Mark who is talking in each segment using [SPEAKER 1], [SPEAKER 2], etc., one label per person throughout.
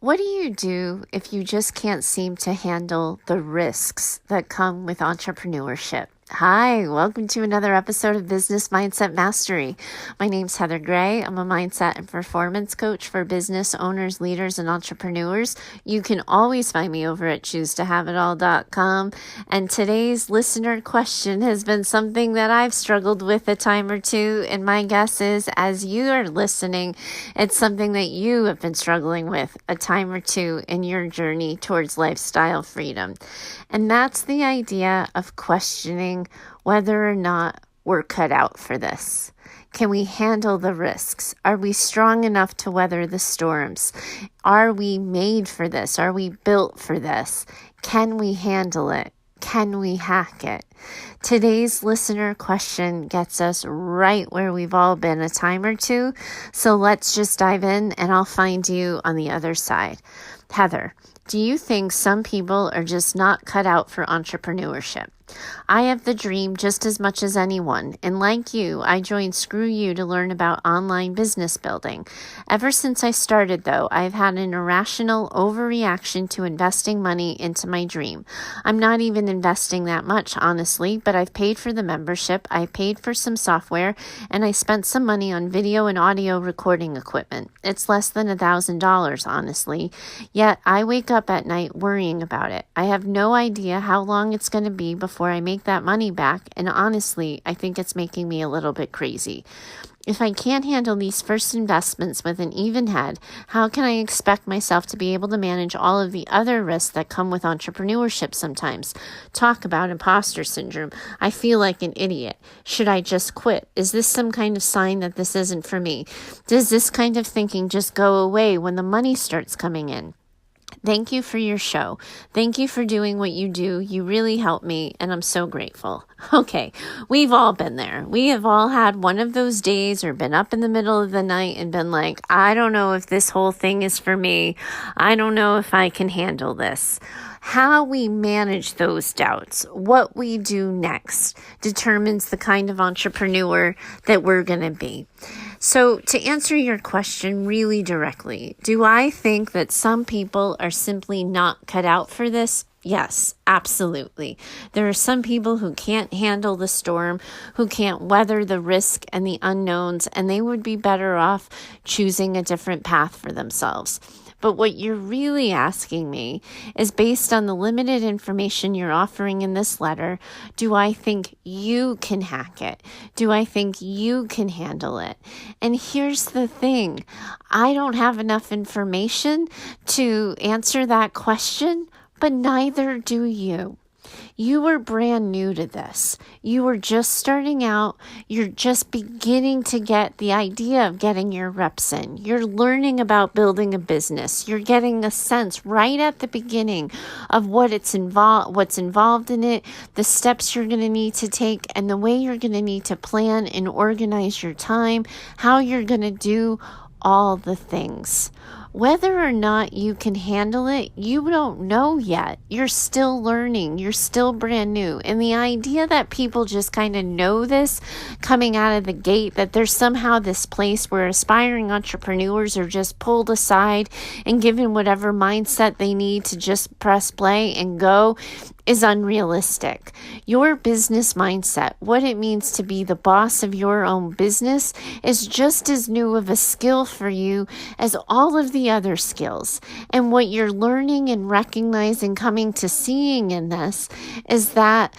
[SPEAKER 1] What do you do if you just can't seem to handle the risks that come with entrepreneurship? Hi, welcome to another episode of Business Mindset Mastery. My name's Heather Gray. I'm a mindset and performance coach for business owners, leaders, and entrepreneurs. You can always find me over at choosetohaveitall.com. And today's listener question has been something that I've struggled with a time or two. And my guess is, as you are listening, it's something that you have been struggling with a time or two in your journey towards lifestyle freedom. And that's the idea of questioning whether or not we're cut out for this. Can we handle the risks? Are we strong enough to weather the storms? Are we made for this? Are we built for this? Can we handle it? Can we hack it? Today's listener question gets us right where we've all been a time or two. So let's just dive in and I'll find you on the other side. Heather, do you think some people are just not cut out for entrepreneurship? I have the dream just as much as anyone, and like you, I joined Screw You to learn about online business building. Ever since I started, though, I've had an irrational overreaction to investing money into my dream. I'm not even investing that much, honestly, but I've paid for the membership, I paid for some software, and I spent some money on video and audio recording equipment. It's less than $1,000, honestly, yet I wake up at night worrying about it. I have no idea how long it's going to be before I make that money back, and honestly, I think it's making me a little bit crazy. If I can't handle these first investments with an even head, how can I expect myself to be able to manage all of the other risks that come with entrepreneurship sometimes? Talk about imposter syndrome. I feel like an idiot. Should I just quit? Is this some kind of sign that this isn't for me? Does this kind of thinking just go away when the money starts coming in? Thank you for your show. Thank you for doing what you do. You really help me, and I'm so grateful. Okay, we've all been there. We have all had one of those days or been up in the middle of the night and been like, I don't know if this whole thing is for me. I don't know if I can handle this. How we manage those doubts, what we do next, determines the kind of entrepreneur that we're going to be. So to answer your question really directly, do I think that some people are simply not cut out for this? Yes, absolutely. There are some people who can't handle the storm, who can't weather the risk and the unknowns, and they would be better off choosing a different path for themselves. But what you're really asking me is, based on the limited information you're offering in this letter, do I think you can hack it? Do I think you can handle it? And here's the thing. I don't have enough information to answer that question, but neither do you. You are brand new to this. You are just starting out. You're just beginning to get the idea of getting your reps in. You're learning about building a business. You're getting a sense right at the beginning of what's involved in it, the steps you're going to need to take, and the way you're going to need to plan and organize your time, how you're going to do all the things. Whether or not you can handle it, you don't know yet. You're still learning. You're still brand new. And the idea that people just kind of know this coming out of the gate, that there's somehow this place where aspiring entrepreneurs are just pulled aside and given whatever mindset they need to just press play and go, is unrealistic. Your business mindset, what it means to be the boss of your own business, is just as new of a skill for you as all of the other skills. And what you're learning and recognizing, coming to seeing in this, is that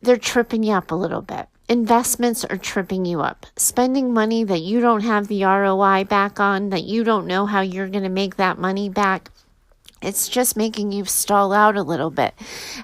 [SPEAKER 1] they're tripping you up a little bit. Investments are tripping you up. Spending money that you don't have the ROI back on, that you don't know how you're going to make that money back, it's just making you stall out a little bit.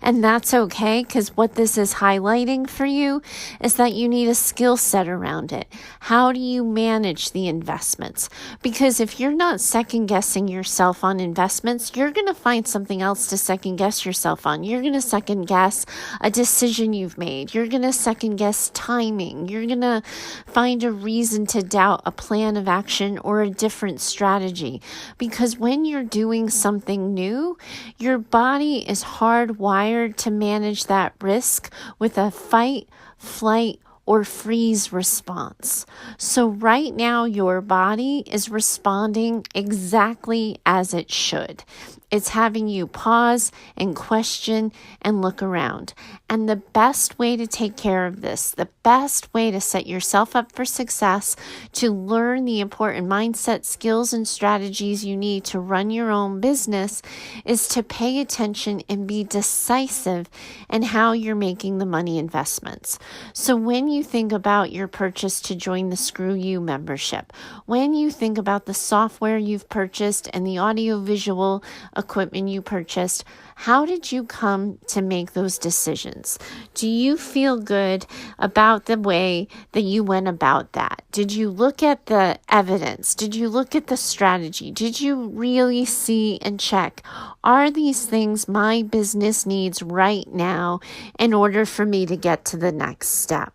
[SPEAKER 1] And that's okay, because what this is highlighting for you is that you need a skill set around it. How do you manage the investments? Because if you're not second guessing yourself on investments, you're going to find something else to second guess yourself on. You're going to second guess a decision you've made. You're going to second guess timing. You're going to find a reason to doubt a plan of action or a different strategy. Because when you're doing something new, your body is hardwired to manage that risk with a fight, flight, or freeze response. So right now, your body is responding exactly as it should. It's having you pause and question and look around. And the best way to take care of this, the best way to set yourself up for success, to learn the important mindset, skills, and strategies you need to run your own business, is to pay attention and be decisive in how you're making the money investments. So when you think about your purchase to join the Screw You membership, when you think about the software you've purchased and the audio-visual equipment you purchased, how did you come to make those decisions? Do you feel good about the way that you went about that? Did you look at the evidence? Did you look at the strategy? Did you really see and check, are these things my business needs right now in order for me to get to the next step?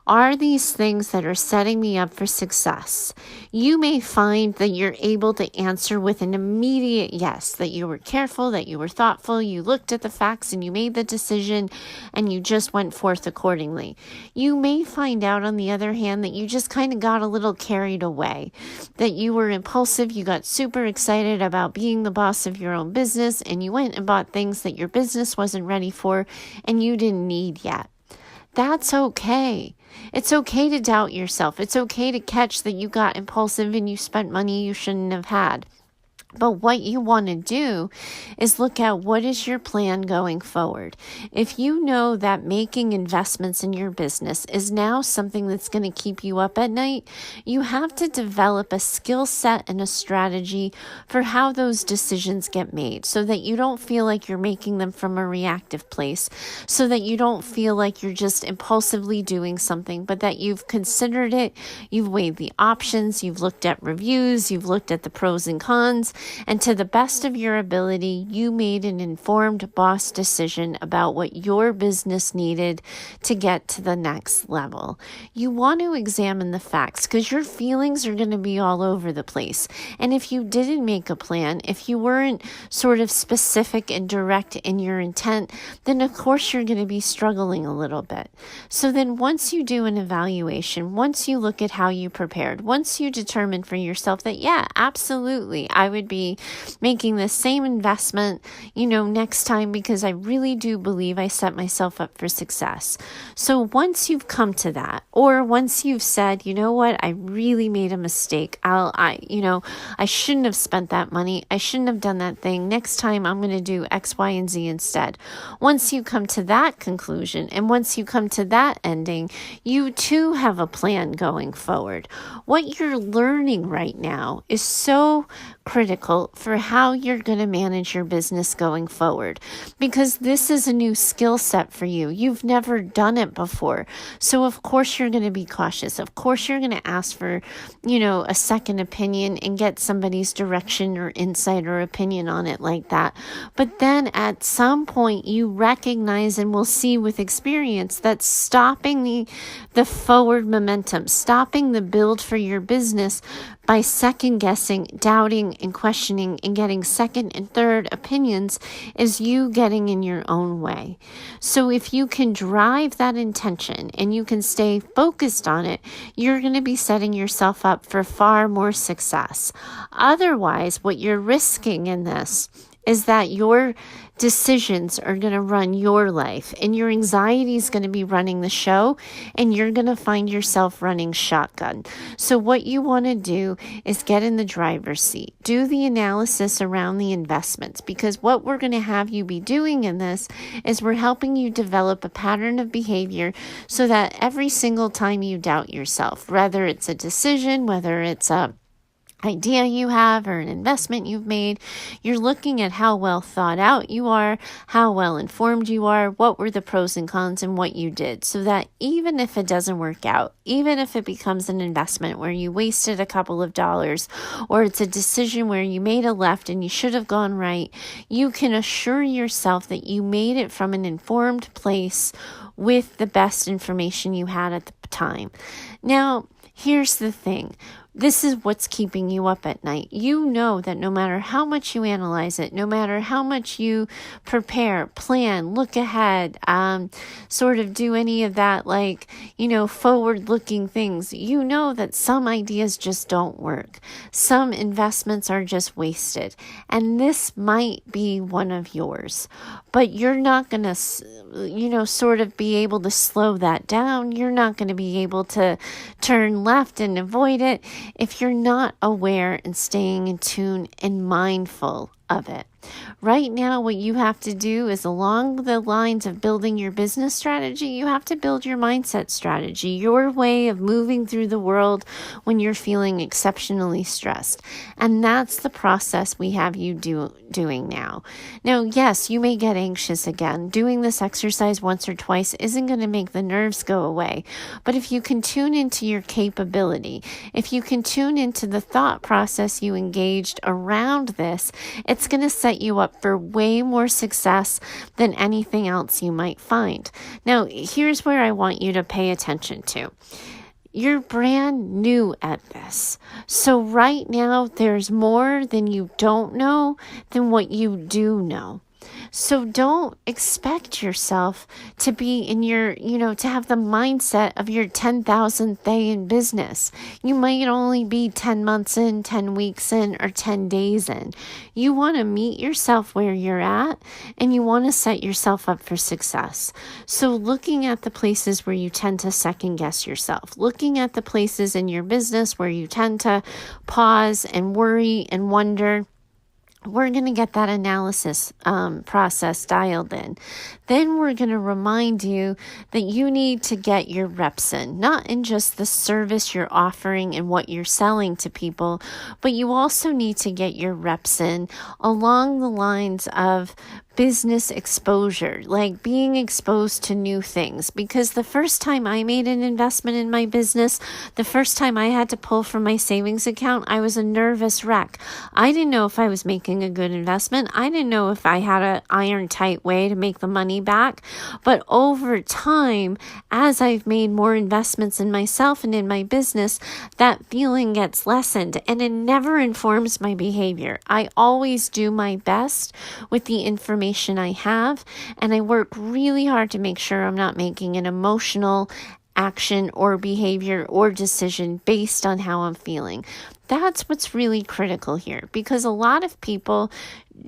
[SPEAKER 1] Are these things that are setting me up for success? You may find that you're able to answer with an immediate yes, that you were careful, that you were thoughtful, you looked at the facts and you made the decision and you just went forth accordingly. You may find out, on the other hand, that you just kind of got a little carried away, that you were impulsive, you got super excited about being the boss of your own business and you went and bought things that your business wasn't ready for and you didn't need yet. That's okay. It's okay to doubt yourself. It's okay to catch that you got impulsive and you spent money you shouldn't have had. But what you want to do is look at, what is your plan going forward? If you know that making investments in your business is now something that's going to keep you up at night, you have to develop a skill set and a strategy for how those decisions get made, so that you don't feel like you're making them from a reactive place, so that you don't feel like you're just impulsively doing something, but that you've considered it, you've weighed the options, you've looked at reviews, you've looked at the pros and cons, and to the best of your ability, you made an informed boss decision about what your business needed to get to the next level. You want to examine the facts, because your feelings are going to be all over the place. And if you didn't make a plan, if you weren't sort of specific and direct in your intent, then of course you're going to be struggling a little bit. So then once you do an evaluation, once you look at how you prepared, once you determine for yourself that, yeah, absolutely, I would be making the same investment, next time, because I really do believe I set myself up for success. So once you've come to that, or once you've said, you know what, I really made a mistake. I shouldn't have spent that money. I shouldn't have done that thing. Next time I'm going to do X, Y, and Z instead. Once you come to that conclusion, and once you come to that ending, you too have a plan going forward. What you're learning right now is so critical for how you're going to manage your business going forward, because this is a new skill set for you. You've never done it before. So of course you're going to be cautious. Of course you're going to ask for, a second opinion and get somebody's direction or insight or opinion on it like that. But then at some point you recognize, and will see with experience, that stopping the forward momentum, stopping the build for your business by second guessing, doubting, and questioning, and getting second and third opinions, is you getting in your own way. So if you can drive that intention and you can stay focused on it, you're going to be setting yourself up for far more success. Otherwise, what you're risking in this is that your decisions are going to run your life, and your anxiety is going to be running the show, and you're going to find yourself running shotgun. So what you want to do is get in the driver's seat. Do the analysis around the investments, because what we're going to have you be doing in this is we're helping you develop a pattern of behavior, so that every single time you doubt yourself, whether it's a decision, whether it's a idea you have or an investment you've made, you're looking at how well thought out you are, how well informed you are, what were the pros and cons, and what you did, so that even if it doesn't work out, even if it becomes an investment where you wasted a couple of dollars, or it's a decision where you made a left and you should have gone right, you can assure yourself that you made it from an informed place with the best information you had at the time. Now, here's the thing. this is what's keeping you up at night. You know that no matter how much you analyze it, no matter how much you prepare, plan, look ahead, sort of do any of that, forward-looking things, you know that some ideas just don't work. Some investments are just wasted. And this might be one of yours. But you're not going to, sort of be able to slow that down. You're not going to be able to turn left and avoid it if you're not aware and staying in tune and mindful of it. Right now, what you have to do is, along the lines of building your business strategy, you have to build your mindset strategy, your way of moving through the world when you're feeling exceptionally stressed. And that's the process we have you doing now. Now, yes, you may get anxious again. Doing this exercise once or twice isn't going to make the nerves go away. But if you can tune into your capability, if you can tune into the thought process you engaged around this, it's going to set you up for way more success than anything else you might find. Now, here's where I want you to pay attention to. You're brand new at this. So right now, there's more than you don't know than what you do know. So don't expect yourself to be in your, to have the mindset of your 10,000th day in business. You might only be 10 months in, 10 weeks in, or 10 days in. You want to meet yourself where you're at, and you want to set yourself up for success. So looking at the places where you tend to second guess yourself, looking at the places in your business where you tend to pause and worry and wonder, we're going to get that analysis process dialed in. Then we're going to remind you that you need to get your reps in, not in just the service you're offering and what you're selling to people, but you also need to get your reps in along the lines of business exposure, like being exposed to new things. Because the first time I made an investment in my business, the first time I had to pull from my savings account, I was a nervous wreck. I didn't know if I was making a good investment. I didn't know if I had an iron tight way to make the money back. But over time, as I've made more investments in myself and in my business, that feeling gets lessened, and it never informs my behavior. I always do my best with the information I have, and I work really hard to make sure I'm not making an emotional action or behavior or decision based on how I'm feeling. That's what's really critical here, because a lot of people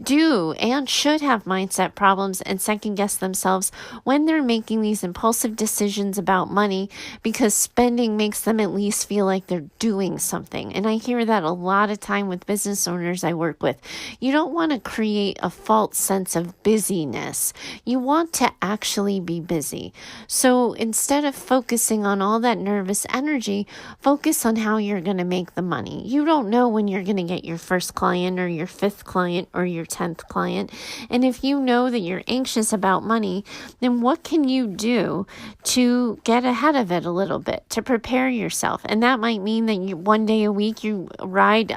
[SPEAKER 1] do and should have mindset problems and second guess themselves when they're making these impulsive decisions about money, because spending makes them at least feel like they're doing something. And I hear that a lot of time with business owners I work with. You don't want to create a false sense of busyness. You want to actually be busy. So instead of focusing on all that nervous energy, focus on how you're going to make the money. You don't know when you're going to get your first client or your fifth client or your 10th client. And if you know that you're anxious about money, then what can you do to get ahead of it a little bit, to prepare yourself? And that might mean that you, one day a week you ride,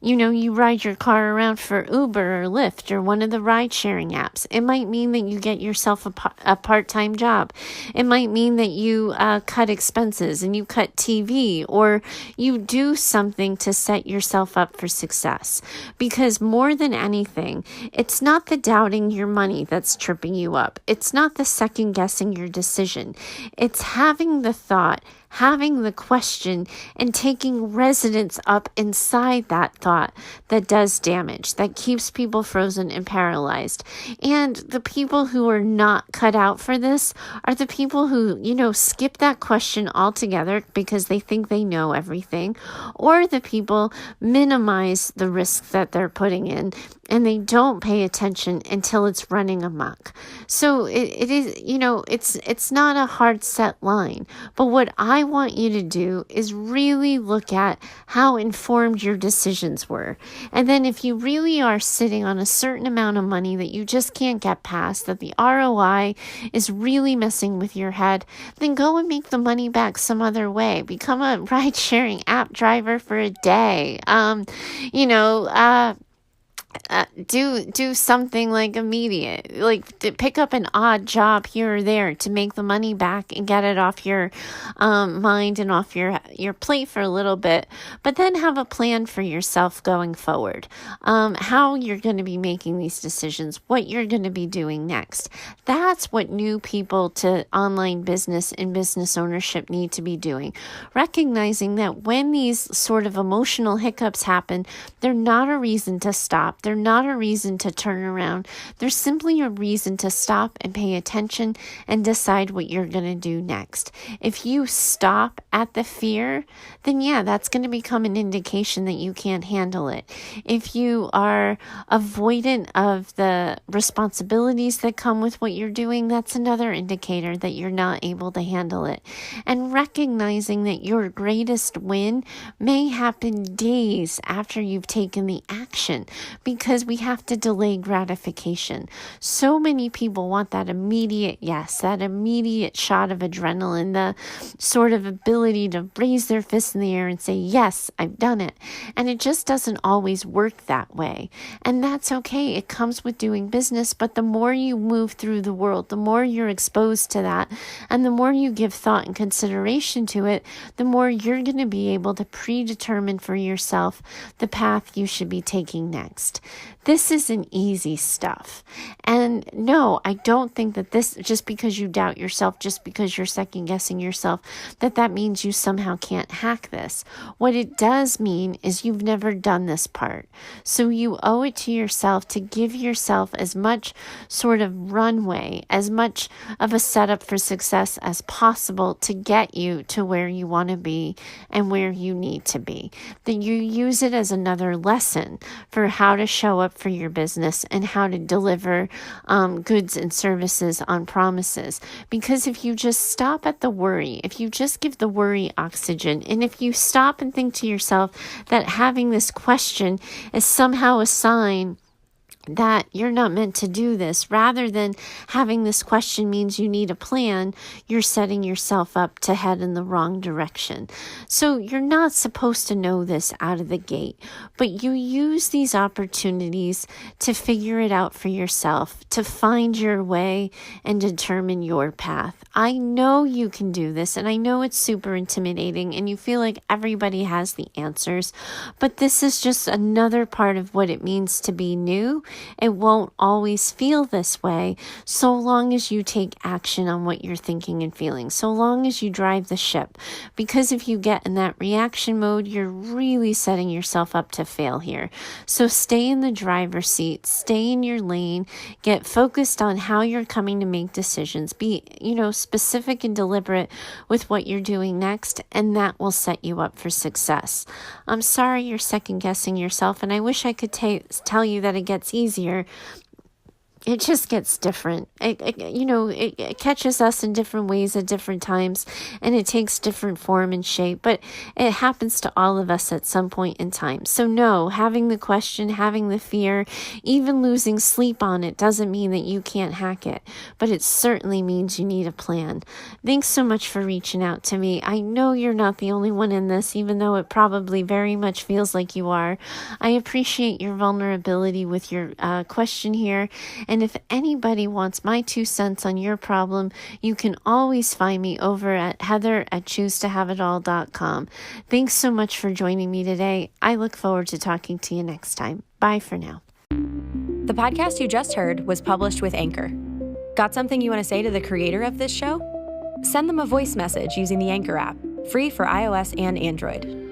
[SPEAKER 1] you ride your car around for Uber or Lyft or one of the ride sharing apps. It might mean that you get yourself a part-time job. It might mean that you cut expenses and you cut TV, or you do something to set yourself up for success. Because more than anything, it's not the doubting your money that's tripping you up. It's not the second guessing your decision. It's having the thought, having the question, and taking residence up inside that thought that does damage, that keeps people frozen and paralyzed. And the people who are not cut out for this are the people who, skip that question altogether because they think they know everything, or the people minimize the risk that they're putting in and they don't pay attention until it's running amok. So it is, it's not a hard set line. But what I want you to do is really look at how informed your decisions were. And then if you really are sitting on a certain amount of money that you just can't get past, that the ROI is really messing with your head, then go and make the money back some other way. Become a ride sharing app driver for a day. do something like immediate, like to pick up an odd job here or there to make the money back and get it off your mind and off your plate for a little bit, but then have a plan for yourself going forward, how you're going to be making these decisions, what you're going to be doing next. That's what new people to online business and business ownership need to be doing, recognizing that when these sort of emotional hiccups happen, they're not a reason to stop. They're not a reason to turn around. They're simply a reason to stop and pay attention and decide what you're going to do next. If you stop at the fear, then yeah, that's going to become an indication that you can't handle it. If you are avoidant of the responsibilities that come with what you're doing, that's another indicator that you're not able to handle it. And recognizing that your greatest win may happen days after you've taken the action, because we have to delay gratification. So many people want that immediate yes, that immediate shot of adrenaline, the sort of ability to raise their fist in the air and say, yes, I've done it. And it just doesn't always work that way. And that's okay. It comes with doing business, but the more you move through the world, the more you're exposed to that, and the more you give thought and consideration to it, the more you're going to be able to predetermine for yourself the path you should be taking next. This isn't easy stuff. And no, I don't think that this, just because you doubt yourself, just because you're second guessing yourself, that means you somehow can't hack this. What it does mean is you've never done this part. So you owe it to yourself to give yourself as much sort of runway, as much of a setup for success as possible to get you to where you want to be and where you need to be. That you use it as another lesson for how to show up for your business and how to deliver goods and services on promises. Because if you just stop at the worry, if you just give the worry oxygen, and if you stop and think to yourself that having this question is somehow a sign that you're not meant to do this, rather than having this question means you need a plan, you're setting yourself up to head in the wrong direction. So you're not supposed to know this out of the gate, but you use these opportunities to figure it out for yourself, to find your way and determine your path. I know you can do this, and I know it's super intimidating and you feel like everybody has the answers, but this is just another part of what it means to be new. It won't always feel this way so long as you take action on what you're thinking and feeling, so long as you drive the ship. Because if you get in that reaction mode, you're really setting yourself up to fail here. So stay in the driver's seat, stay in your lane, get focused on how you're coming to make decisions. Be, specific and deliberate with what you're doing next, and that will set you up for success. I'm sorry you're second guessing yourself, and I wish I could tell you that it gets easier. It just gets different. It catches us in different ways at different times, and it takes different form and shape, but it happens to all of us at some point in time. So no, having the question, having the fear, even losing sleep on it doesn't mean that you can't hack it, but it certainly means you need a plan. Thanks so much for reaching out to me. I know you're not the only one in this, even though it probably very much feels like you are. I appreciate your vulnerability with your question here. And if anybody wants my 2 cents on your problem, you can always find me over at heather@choosetohaveitall.com. Thanks so much for joining me today. I look forward to talking to you next time. Bye for now.
[SPEAKER 2] The podcast you just heard was published with Anchor. Got something you want to say to the creator of this show? Send them a voice message using the Anchor app, free for iOS and Android.